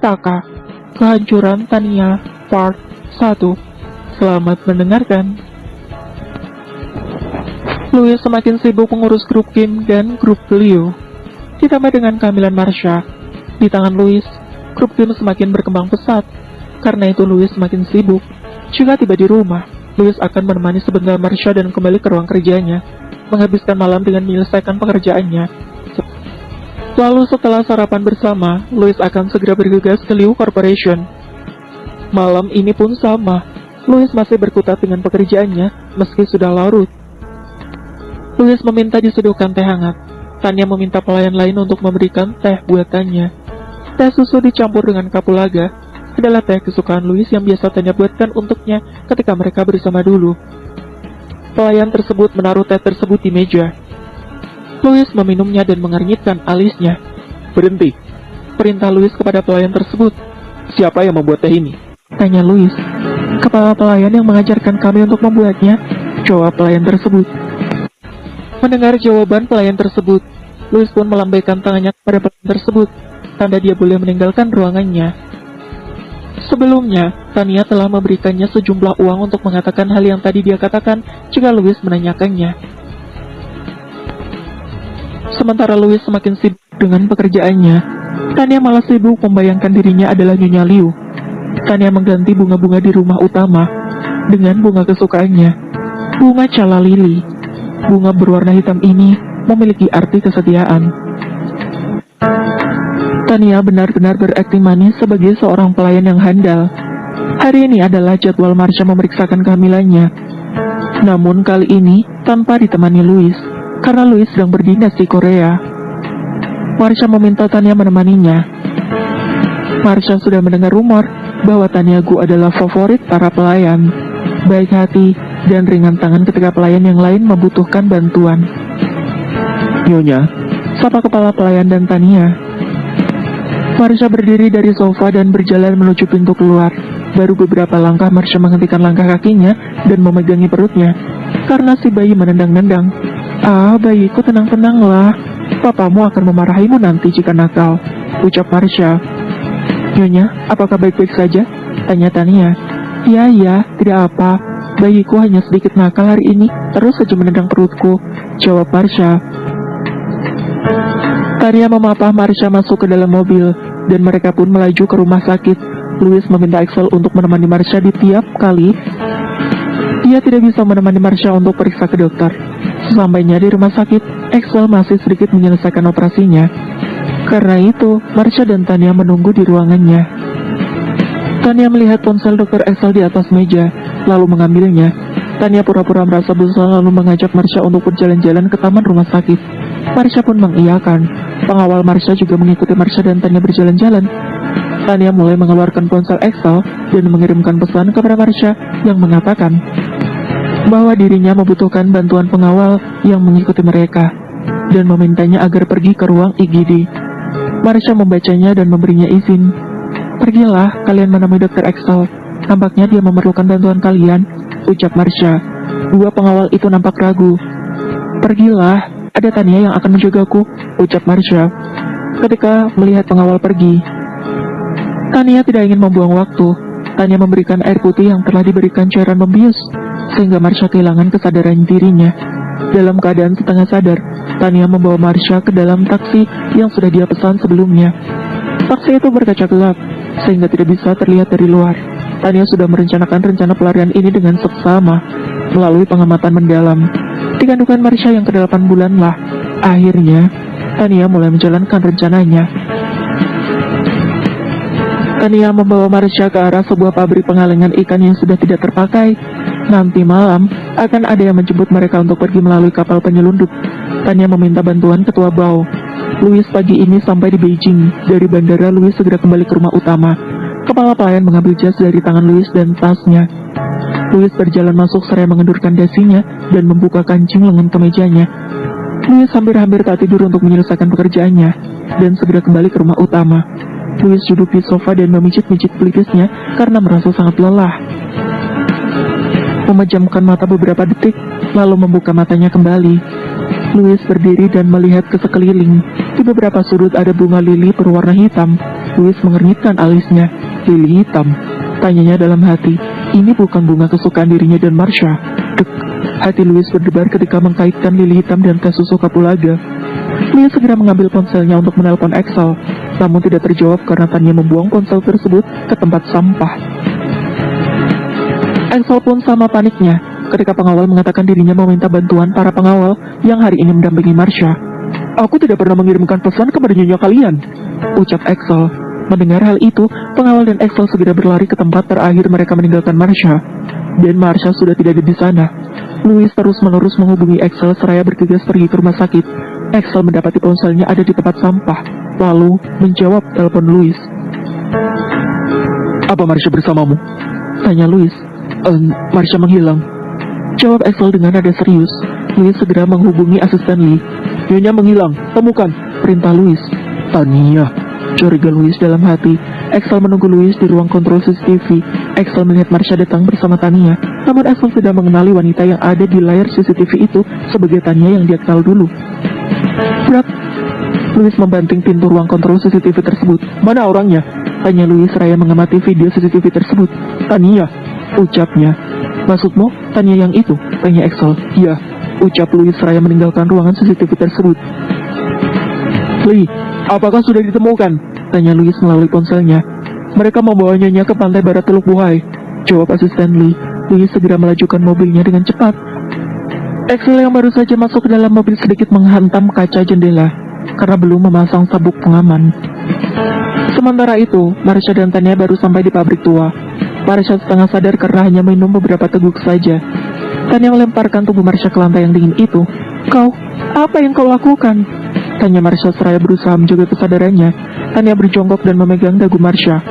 Malapetaka, Kehancuran Tania, Part 1. Selamat mendengarkan. Louis semakin sibuk mengurus grup Kim dan grup Leo, ditambah dengan kehamilan Marsha. Di tangan Louis, grup Kim semakin berkembang pesat. Karena itu Louis semakin sibuk. Jika tiba di rumah, Louis akan menemani sebentar Marsha dan kembali ke ruang kerjanya, menghabiskan malam dengan menyelesaikan pekerjaannya. Lalu setelah sarapan bersama, Louis akan segera bergegas ke Liu Corporation. Malam ini pun sama, Louis masih berkutat dengan pekerjaannya meski sudah larut. Louis meminta disuguhkan teh hangat. Tania meminta pelayan lain untuk memberikan teh buatannya. Teh susu dicampur dengan kapulaga adalah teh kesukaan Louis yang biasa Tania buatkan untuknya ketika mereka bersama dulu. Pelayan tersebut menaruh teh tersebut di meja. Louis meminumnya dan mengernyitkan alisnya. Berhenti, Perintah Louis kepada pelayan tersebut. siapa yang membuat teh ini? Tanya Louis. Kepala pelayan yang mengajarkan kami untuk membuatnya, jawab pelayan tersebut. Mendengar jawaban pelayan tersebut, Louis pun melambaikan tangannya kepada pelayan tersebut, tanda dia boleh meninggalkan ruangannya. Sebelumnya, Tania telah memberikannya sejumlah uang untuk mengatakan hal yang tadi dia katakan jika Louis menanyakannya. Sementara Louis semakin sibuk dengan pekerjaannya, Tania malah sibuk membayangkan dirinya adalah Nyonya Liu. Tania mengganti bunga-bunga di rumah utama dengan bunga kesukaannya, bunga cala lili. Bunga berwarna hitam ini memiliki arti kesetiaan. Tania benar-benar berakting manis sebagai seorang pelayan yang handal. Hari ini adalah jadwal Marsha memeriksakan kehamilannya. Namun kali ini tanpa ditemani Louis, karena Louis sedang berdinas di Korea. Marsha meminta Tania menemaninya. Marsha sudah mendengar rumor bahwa Tania Gu adalah favorit para pelayan, baik hati dan ringan tangan ketika pelayan yang lain membutuhkan bantuan. Nyonya, Sapa kepala pelayan dan Tania. Marsha berdiri dari sofa dan berjalan menuju pintu keluar. Baru beberapa langkah Marsha menghentikan langkah kakinya dan memegangi perutnya, karena si bayi menendang-nendang. Ah, bayiku, tenang-tenanglah. Papamu akan memarahimu nanti jika nakal, ucap Marsha. Nyonya, apakah baik-baik saja? Tanya Tania. Ya, tidak apa. Bayiku hanya sedikit nakal hari ini, terus saja menendang perutku, jawab Marsha. Tania memapah Marsha masuk ke dalam mobil, dan mereka pun melaju ke rumah sakit. Louis meminta Axel untuk menemani Marsha di tiap kali dia tidak bisa menemani Marsha untuk periksa ke dokter. Sesampainya di rumah sakit, Axel masih sedikit menyelesaikan operasinya. Karena itu, Marsha dan Tania menunggu di ruangannya. Tania melihat ponsel dokter Axel di atas meja, lalu mengambilnya. Tania pura-pura merasa bosan lalu mengajak Marsha untuk berjalan-jalan ke taman rumah sakit. Marsha pun mengiyakan. Pengawal Marsha juga mengikuti Marsha dan Tania berjalan-jalan. Tania mulai mengeluarkan ponsel Axel dan mengirimkan pesan kepada Marsha yang mengatakan bahwa dirinya membutuhkan bantuan pengawal yang mengikuti mereka dan memintanya agar pergi ke ruang IGD. Marsha membacanya dan memberinya izin. Pergilah, kalian menemui Dr. Axel. Nampaknya dia memerlukan bantuan kalian, ucap Marsha. Dua pengawal itu nampak ragu. Pergilah, ada Tania yang akan menjagaku, ucap Marsha. Ketika melihat pengawal pergi, Tania tidak ingin membuang waktu. Tania memberikan air putih yang telah diberikan cairan membius, sehingga Marsha kehilangan kesadaran dirinya. Dalam keadaan setengah sadar, Tania membawa Marsha ke dalam taksi yang sudah dia pesan sebelumnya. Taksi itu berkaca gelap, sehingga tidak bisa terlihat dari luar. Tania sudah merencanakan rencana pelarian ini dengan seksama, melalui pengamatan mendalam. Di kandungan Marsha yang ke-8 bulan lah, akhirnya, Tania mulai menjalankan rencananya. Tania membawa Marsha ke arah sebuah pabrik pengalengan ikan yang sudah tidak terpakai. Nanti malam, akan ada yang menjemput mereka untuk pergi melalui kapal penyelundup. Tania meminta bantuan ketua BAO. Louis pagi ini sampai di Beijing. Dari bandara, Louis segera kembali ke rumah utama. Kepala pelayan mengambil jas dari tangan Louis dan tasnya. Louis berjalan masuk seraya mengendurkan dasinya dan membuka kancing lengan kemejanya. Louis hampir-hampir tak tidur untuk menyelesaikan pekerjaannya dan segera kembali ke rumah utama. Louis duduk di sofa dan memijit-mijit pelipisnya karena merasa sangat lelah. Memejamkan mata beberapa detik, lalu membuka matanya kembali. Louis berdiri dan melihat ke sekeliling. Di beberapa sudut ada bunga lili berwarna hitam. Louis mengernyitkan alisnya. Lili hitam. Tanyanya dalam hati. Ini bukan bunga kesukaan dirinya dan Marsha. Dek, hati Louis berdebar ketika mengkaitkan lili hitam dan teh susu kapulaga. Louis segera mengambil ponselnya untuk menelpon Axel, namun tidak terjawab karena Tania membuang ponsel tersebut ke tempat sampah. Axel pun sama paniknya ketika pengawal mengatakan dirinya meminta bantuan para pengawal yang hari ini mendampingi Marsha. Aku tidak pernah mengirimkan pesan kepada nyonya kalian, ucap Axel. Mendengar hal itu, pengawal dan Axel segera berlari ke tempat terakhir mereka meninggalkan Marsha. Dan Marsha sudah tidak ada di sana. Louis terus-menerus menghubungi Axel seraya bergegas pergi ke rumah sakit. Axel mendapati ponselnya ada di tempat sampah, lalu menjawab telepon Louis. Apa Marsha bersamamu? Tanya Louis. Marsha menghilang, jawab Axel dengan nada serius. Louis segera menghubungi asisten Lee. Nyonya menghilang, temukan, perintah Louis. Tania, curiga Louis dalam hati. Axel menunggu Louis di ruang kontrol CCTV. Axel melihat Marsha datang bersama Tania, namun Axel tidak mengenali wanita yang ada di layar CCTV itu sebagai Tania yang dia kenal dulu. Brak! Louis membanting pintu ruang kontrol CCTV tersebut. Mana orangnya? Tanya Louis seraya mengamati video CCTV tersebut. Tania, ucapnya. Maksudmu, Tania yang itu? Tanya Axel. Ya, ucap Louis seraya meninggalkan ruangan CCTV tersebut. Lee, apakah sudah ditemukan? Tanya Louis melalui ponselnya. Mereka membawanya ke pantai barat Teluk Buhai, jawab asisten Lee. Louis segera melajukan mobilnya dengan cepat. Axel yang baru saja masuk ke dalam mobil sedikit menghantam kaca jendela karena belum memasang sabuk pengaman. Sementara itu, Marsha dan Tania baru sampai di pabrik tua. Marsha setengah sadar karena hanya minum beberapa teguk saja. Tania melemparkan tubuh Marsha ke lantai yang dingin itu. Kau, apa yang kau lakukan? Tanya Marsha seraya berusaha menjaga kesadarannya. Tania berjongkok dan memegang dagu Marsha.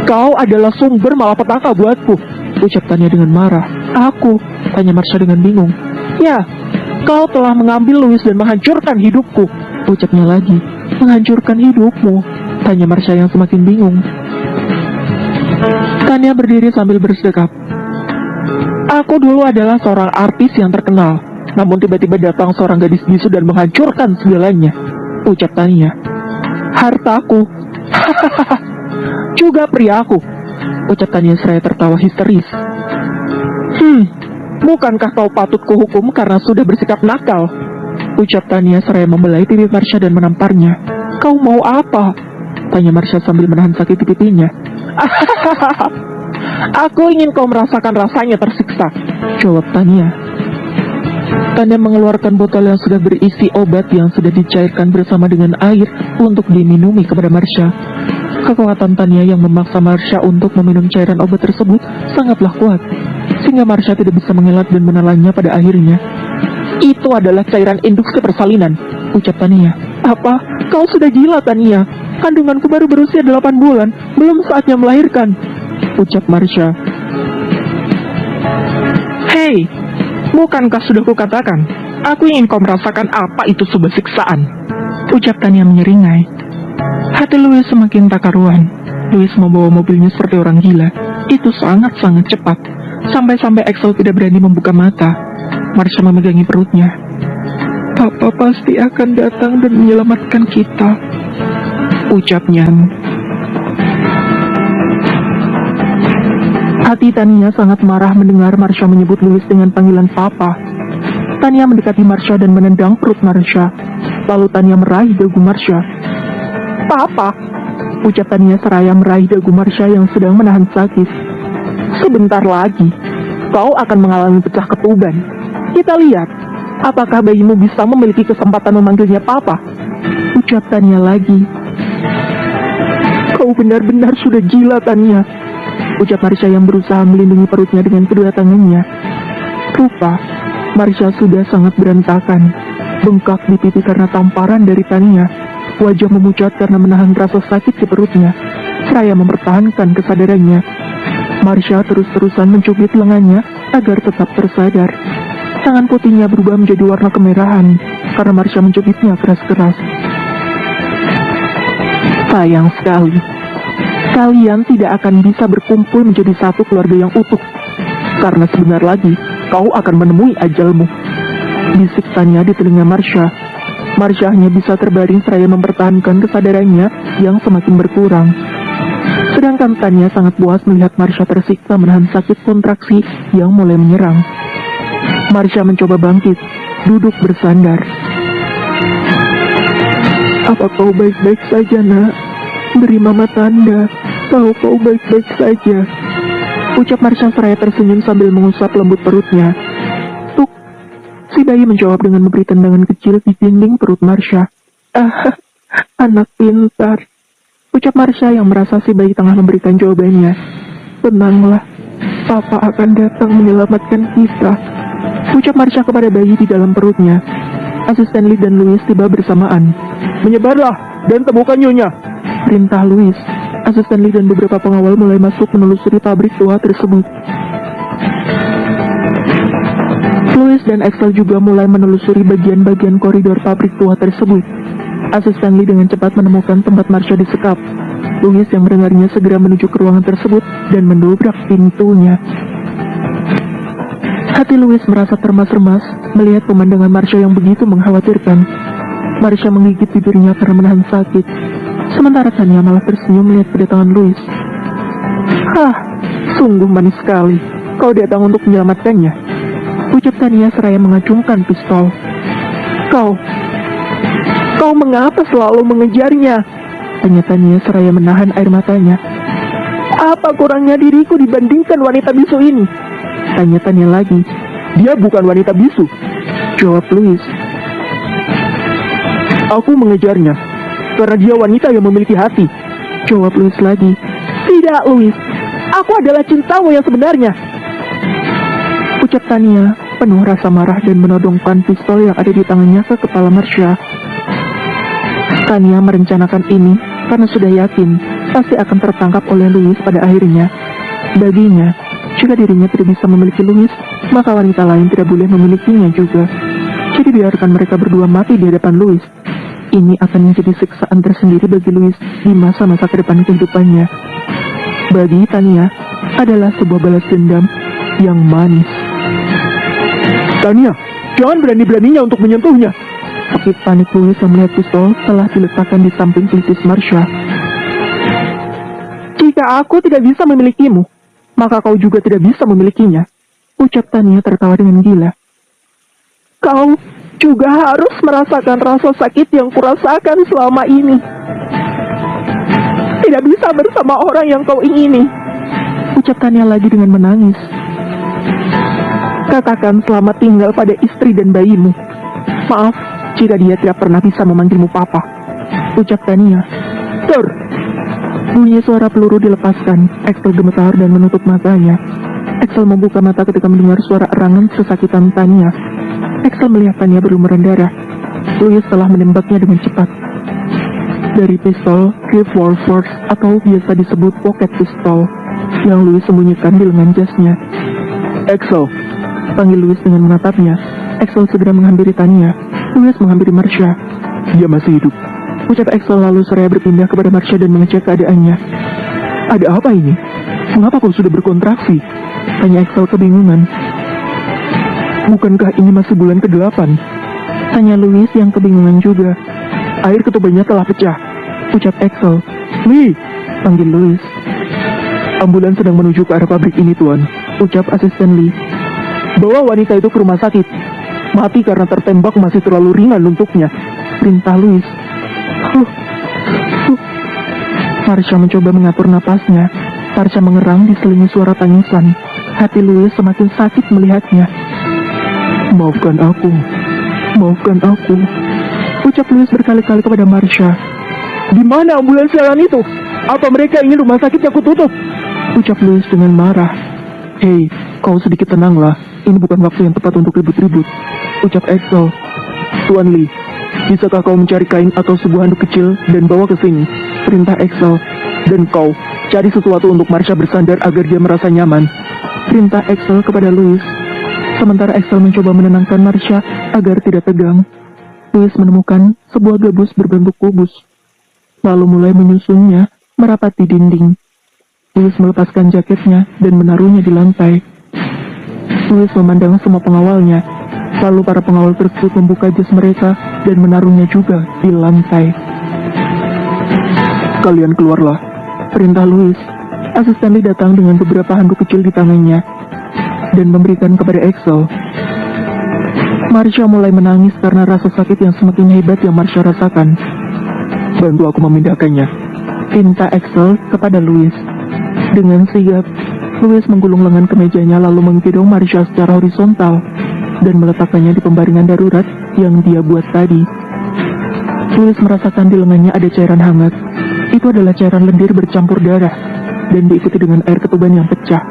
Kau adalah sumber malapetaka buatku, ucap Tania dengan marah. Aku, tanya Marsha dengan bingung. Ya, kau telah mengambil Louis dan menghancurkan hidupku, ucapnya lagi. Menghancurkan hidupmu, tanya Marsha yang semakin bingung. Tania berdiri sambil bersedekap. Aku dulu adalah seorang artis yang terkenal, namun tiba-tiba datang seorang gadis bisu dan menghancurkan segalanya, ucap Tania. Hartaku, juga priaku, ucap Tania seraya tertawa histeris. Bukankah kau patut kuhukum karena sudah bersikap nakal? Ucap Tania seraya membelai pipi Marsha dan menamparnya. Kau mau apa? Tanya Marsha sambil menahan sakit di pipinya. Aku ingin kau merasakan rasanya tersiksa, jawab Tania. Tania mengeluarkan botol yang sudah berisi obat yang sudah dicairkan bersama dengan air untuk diminumi kepada Marsha. Kekuatan Tania yang memaksa Marsha untuk meminum cairan obat tersebut sangatlah kuat, sehingga Marsha tidak bisa mengelak dan menelannya pada akhirnya. Itu adalah cairan induksi persalinan, ucap Tania. Apa? Kau sudah gila, Tania. Kandunganku baru berusia 8 bulan, belum saatnya melahirkan, ucap Marsha. Hei, bukankah sudah kukatakan, aku ingin kau merasakan apa itu sebuah siksaan, ucap Tania menyeringai. Hati Louis semakin tak karuan. Louis membawa mobilnya seperti orang gila. Itu sangat-sangat cepat, sampai-sampai Axel tidak berani membuka mata. Marsha memegangi perutnya. Papa pasti akan datang dan menyelamatkan kita, ucapnya. Hati Tania sangat marah mendengar Marsha menyebut Louis dengan panggilan Papa. Tania mendekati Marsha dan menendang perut Marsha. Lalu Tania meraih dagu Marsha. Papa, ucap Tania seraya meraih dagu Marsha yang sedang menahan sakit. Sebentar lagi, kau akan mengalami pecah ketuban. Kita lihat, apakah bayimu bisa memiliki kesempatan memanggilnya Papa, ucap Tania lagi. Kau benar-benar sudah gila, Tania, ucap Marsha yang berusaha melindungi perutnya dengan kedua tangannya. Rupa, Marsha sudah sangat berantakan, bengkak di pipi karena tamparan dari Tania. Wajah memucat karena menahan rasa sakit di perutnya, seraya mempertahankan kesadarannya. Marsha terus-terusan mencubit lengannya agar tetap tersadar. Tangan putihnya berubah menjadi warna kemerahan karena Marsha mencubitnya keras-keras. Sayang sekali, kalian tidak akan bisa berkumpul menjadi satu keluarga yang utuh, karena sebentar lagi kau akan menemui ajalmu, bisik Tania di telinga Marsha. Marsha hanya bisa terbaring seraya mempertahankan kesadarannya yang semakin berkurang. Sedangkan Tania sangat puas melihat Marsha tersiksa menahan sakit kontraksi yang mulai menyerang. Marsha mencoba bangkit, duduk bersandar. Apa kau baik-baik saja, nak? Beri mama tanda, tahu kau baik-baik saja. Ucap Marsha seraya tersenyum sambil mengusap lembut perutnya. Tuk, si bayi menjawab dengan memberi tendangan kecil di dinding perut Marsha. Ah, anak pintar. Ucap Marsha yang merasa si bayi tengah memberikan jawabannya. Tenanglah, Papa akan datang menyelamatkan kita. Ucap Marsha kepada bayi di dalam perutnya. Asisten Lee dan Louis tiba bersamaan. Menyebarlah dan temukan Nyonya. Perintah Louis. Asisten Lee dan beberapa pengawal mulai masuk menelusuri pabrik tua tersebut. Louis dan Axel juga mulai menelusuri bagian-bagian koridor pabrik tua tersebut. Asisten Lee dengan cepat menemukan tempat Marsha disekap. Louis yang mendengarnya segera menuju ke ruangan tersebut dan mendobrak pintunya. Hati Louis merasa termas-remas melihat pemandangan Marsha yang begitu mengkhawatirkan. Marsha menggigit bibirnya karena menahan sakit. Sementara Tania malah tersenyum melihat kedatangan Louis. Hah, sungguh manis sekali. Kau datang untuk menyelamatkannya. Ucap Tania seraya mengacungkan pistol. Kau mengapa selalu mengejarnya? Tanya Tania seraya menahan air matanya. Apa kurangnya diriku dibandingkan wanita bisu ini? Tanya Tania lagi. Dia bukan wanita bisu, Jawab Louis. aku mengejarnya karena dia wanita yang memiliki hati. Jawab Louis lagi. Tidak, Louis. Aku adalah cintamu yang sebenarnya. Ucap Tania penuh rasa marah dan menodongkan pistol yang ada di tangannya ke kepala Marsha. Tania merencanakan ini karena sudah yakin pasti akan tertangkap oleh Louis pada akhirnya. Baginya, jika dirinya tidak bisa memiliki Louis, maka wanita lain tidak boleh memilikinya juga. Jadi biarkan mereka berdua mati di hadapan Louis. Ini akan menjadi siksaan tersendiri bagi Louis di masa-masa ke depan kehidupannya. Bagi Tania, adalah sebuah balas dendam yang manis. Tania, jangan berani-beraninya untuk menyentuhnya. Sakit panik Louis yang melihat pistol telah diletakkan di samping pelipis Marsha. Jika aku tidak bisa memilikimu, maka kau juga tidak bisa memilikinya. Ucap Tania tertawa dengan gila. Kau juga harus merasakan rasa sakit yang kurasakan selama ini. Tidak bisa bersama orang yang kau ingini. Ucap Tania lagi dengan menangis. Katakan selamat tinggal pada istri dan bayimu. Maaf jika dia tidak pernah bisa memanggilmu papa. Ucap Tania. Tur. Bunyi suara peluru dilepaskan. Axel gemetar dan menutup matanya. Axel membuka mata ketika mendengar suara erangan sesakitan Tania. Axel melihat Tania berlumuran darah. Louis telah menembaknya dengan cepat. Dari pistol revolver atau biasa disebut pocket pistol yang Louis sembunyikan di lengan jasnya. Axel, Panggil Louis dengan menatapnya. Axel segera menghampiri Tania. Louis menghampiri Marsha. dia masih hidup. Ucap Axel lalu seraya berpindah kepada Marsha dan mengecek keadaannya. Ada apa ini? Mengapa kau sudah berkontraksi? Tanya Axel kebingungan. Bukankah ini masih bulan ke-8? Tanya Louis yang kebingungan juga. Air ketubannya telah pecah. Ucap Axel. Lee, Panggil Louis. ambulans sedang menuju ke arah pabrik ini, Tuan. Ucap asisten Lee. Bawa wanita itu ke rumah sakit. Mati karena tertembak masih terlalu ringan untuknya. Perintah Louis. Marsha mencoba mengatur napasnya. Marsha mengerang diselingi suara tangisan. Hati Louis semakin sakit melihatnya. Maafkan aku. Maafkan aku. Ucap Louis berkali-kali kepada Marsha. Di mana ambulans jalan itu? Apa mereka ingin rumah sakit yang kututup? Ucap Louis dengan marah. Hei, kau sedikit tenanglah. Ini bukan waktu yang tepat untuk ribut-ribut. Ucap Axel. Tuan Lee, bisakah kau mencari kain atau sebuah handuk kecil dan bawa ke sini? Perintah Axel. Dan kau, cari sesuatu untuk Marsha bersandar agar dia merasa nyaman. Perintah Axel kepada Louis. Sementara Axel mencoba menenangkan Marsha agar tidak tegang. Louis menemukan sebuah gabus berbentuk kubus. Lalu mulai menyusunnya merapat di dinding. Louis melepaskan jaketnya dan menaruhnya di lantai. Louis memandang semua pengawalnya. Lalu para pengawal tersebut membuka jas mereka dan menaruhnya juga di lantai. Kalian keluarlah. Perintah Louis. Asisten Lee datang dengan beberapa handuk kecil di tangannya dan memberikan kepada Axel. Marsha mulai menangis karena rasa sakit yang semakin hebat yang Marsha rasakan. Bantu aku memindahkannya. Pinta Axel kepada Louis. Dengan sigap, Louis menggulung lengan kemejanya lalu menggendong Marsha secara horizontal dan meletakkannya di pembaringan darurat yang dia buat tadi. Louis merasakan di lengannya ada cairan hangat. Itu adalah cairan lendir bercampur darah dan diikuti dengan air ketuban yang pecah.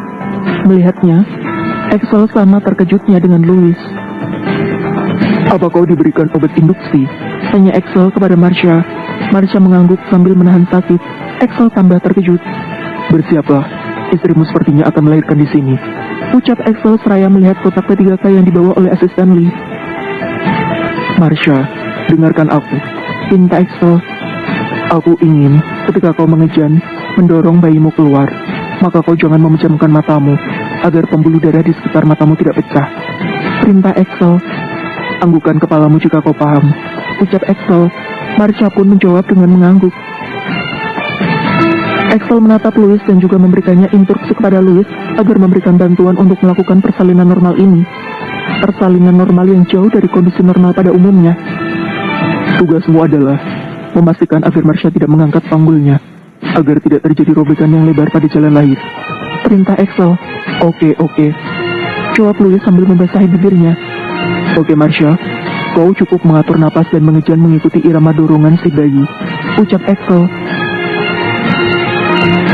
Melihatnya, Axel sama terkejutnya dengan Louis. Apa kau diberikan obat induksi? Tanya Axel kepada Marsha. Marsha mengangguk sambil menahan sakit. Axel tambah terkejut. Bersiaplah, istrimu sepertinya akan melahirkan di sini. Ucap Axel seraya melihat kotak P3K yang dibawa oleh asisten Lee. Marsha, dengarkan aku. Pinta Axel. Aku ingin, ketika kau mengejan, mendorong bayimu keluar, maka kau jangan memejamkan matamu, agar pembuluh darah di sekitar matamu tidak pecah. Perintah Axel. Anggukkan kepalamu jika kau paham. Ucap Axel. Marsha pun menjawab dengan mengangguk. Axel menatap Louis dan juga memberikannya instruksi kepada Louis agar memberikan bantuan untuk melakukan persalinan normal ini. Persalinan normal yang jauh dari kondisi normal pada umumnya. Tugasmu adalah memastikan agar Marsha tidak mengangkat panggulnya, agar tidak terjadi robekan yang lebar pada jalan lahir. Perintah Axel. Oke. Jawab Louis sambil membasahi bibirnya. Oke Marsha, kau cukup mengatur napas dan mengejan mengikuti irama dorongan si bayi. Ucap Axel.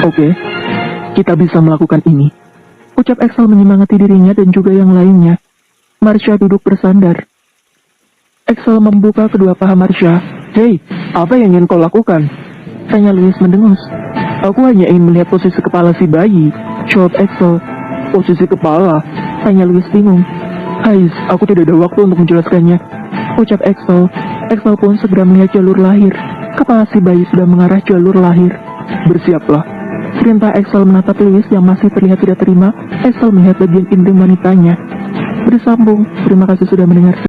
Oke, kita bisa melakukan ini. Ucap Axel menyemangati dirinya dan juga yang lainnya. Marsha duduk bersandar. Axel membuka kedua paha Marsha. Hei, apa yang ingin kau lakukan? Tanya Louis mendengus. Aku hanya ingin melihat posisi kepala si bayi. Jawab Axel. Posisi kepala? Tanya Louis bingung. Hais, aku tidak ada waktu untuk menjelaskannya. Ucap Axel. Axel pun segera melihat jalur lahir. Kepala si bayi sudah mengarah jalur lahir. Bersiaplah. Perintah Axel menatap Louis yang masih terlihat tidak terima. Axel melihat bagian intim wanitanya. Bersambung. Terima kasih sudah mendengar.